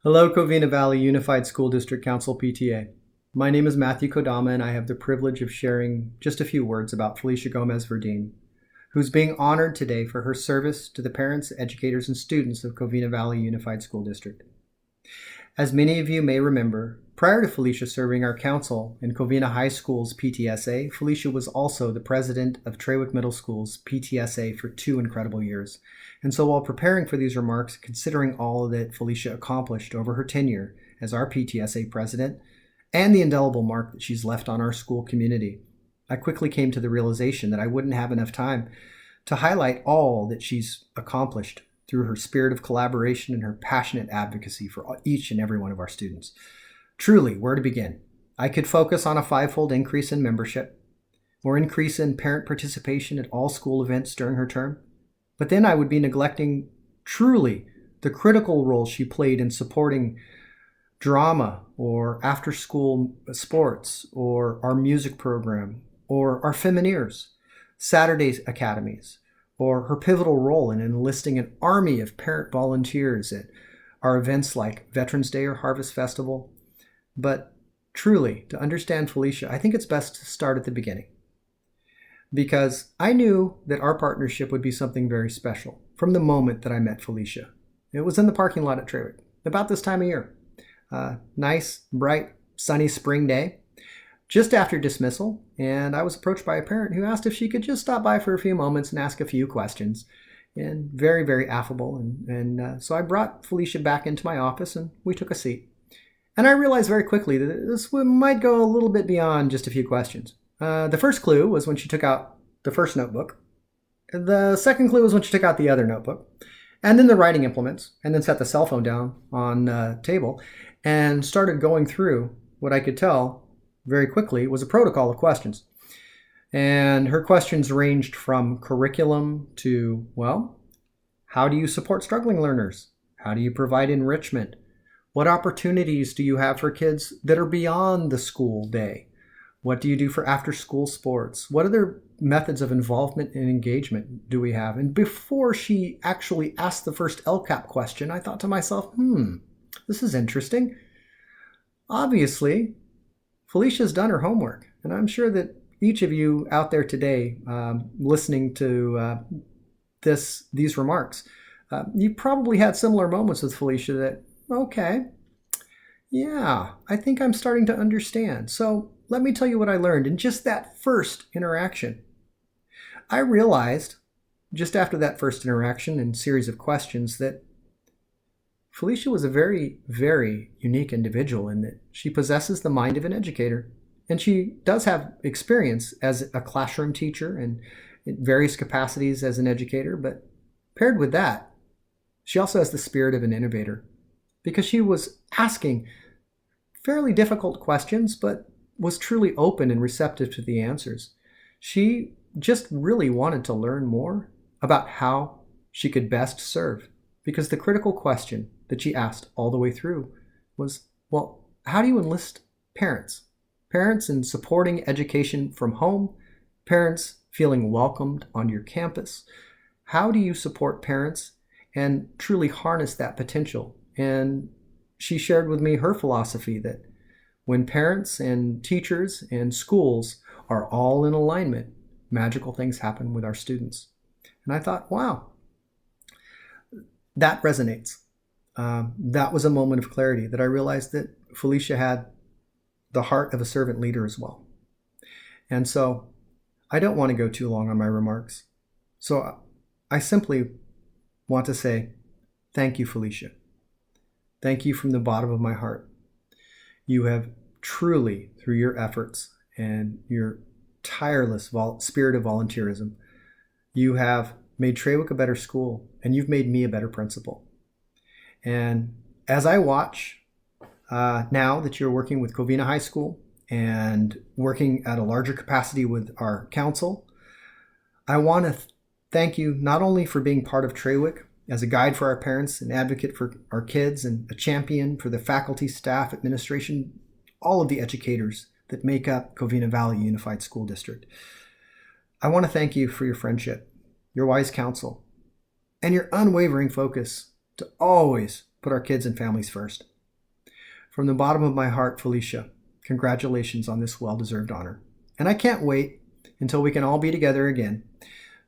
Hello, Covina-Valley Unified School District Council PTA. My name is Matthew Kodama, and I have the privilege of sharing just a few words about Felicia Gomez Verdin, who's being honored today for her service to the parents, educators, and students of Covina-Valley Unified School District. As many of you may remember, prior to Felicia serving our council in Covina High School's PTSA, Felicia was also the president of Traweek Middle School's PTSA for 2 incredible years. And so while preparing for these remarks, considering all that Felicia accomplished over her tenure as our PTSA president and the indelible mark that she's left on our school community, I quickly came to the realization that I wouldn't have enough time to highlight all that she's accomplished through her spirit of collaboration and her passionate advocacy for each and every one of our students. Truly, where to begin? I could focus on a 5-fold increase in membership or increase in parent participation at all school events during her term, but then I would be neglecting truly the critical role she played in supporting drama or after-school sports or our music program or our Femineers, Saturday academies, or her pivotal role in enlisting an army of parent volunteers at our events like Veterans Day or Harvest Festival. But truly, to understand Felicia, I think it's best to start at the beginning, because I knew that our partnership would be something very special from the moment that I met Felicia. It was in the parking lot at Traweek, about this time of year. Nice, bright, sunny spring day, just after dismissal, and I was approached by a parent who asked if she could just stop by for a few moments and ask a few questions. And very, very affable. And so I brought Felicia back into my office and we took a seat. And I realized very quickly that this might go a little bit beyond just a few questions. The first clue was when she took out the first notebook. The second clue was when she took out the other notebook. And then the writing implements, and then set the cell phone down on the table and started going through what I could tell very quickly was a protocol of questions. And her questions ranged from curriculum to, well, how do you support struggling learners? How do you provide enrichment? What opportunities do you have for kids that are beyond the school day? What do you do for after-school sports? What other methods of involvement and engagement do we have? And before she actually asked the first LCAP question, I thought to myself, this is interesting. Obviously, Felicia's done her homework, and I'm sure that each of you out there today listening to these remarks, you probably had similar moments with Felicia that, okay, yeah, I think I'm starting to understand. So let me tell you what I learned in just that first interaction. I realized just after that first interaction and series of questions that Felicia was a very, very unique individual in that she possesses the mind of an educator, and she does have experience as a classroom teacher and in various capacities as an educator, but paired with that, she also has the spirit of an innovator, because she was asking fairly difficult questions, but was truly open and receptive to the answers. She just really wanted to learn more about how she could best serve, because the critical question that she asked all the way through was, well, how do you enlist parents? Parents in supporting education from home, parents feeling welcomed on your campus. How do you support parents and truly harness that potential? And she shared with me her philosophy that when parents and teachers and schools are all in alignment, magical things happen with our students. And I thought, wow, that resonates. That was a moment of clarity that I realized that Felicia had the heart of a servant leader as well. And so I don't want to go too long on my remarks. So I simply want to say, thank you, Felicia. Thank you from the bottom of my heart. You have truly, through your efforts and your tireless spirit of volunteerism, you have made Traweek a better school, and you've made me a better principal. And as I watch now that you're working with Covina High School and working at a larger capacity with our council, I want to thank you not only for being part of Traweek as a guide for our parents, an advocate for our kids, and a champion for the faculty, staff, administration, all of the educators that make up Covina-Valley Unified School District. I want to thank you for your friendship, your wise counsel, and your unwavering focus to always put our kids and families first. From the bottom of my heart, Felicia, congratulations on this well-deserved honor. And I can't wait until we can all be together again,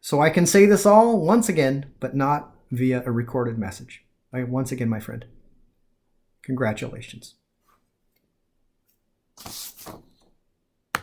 so I can say this all once again, but not via a recorded message. Once again, my friend, congratulations.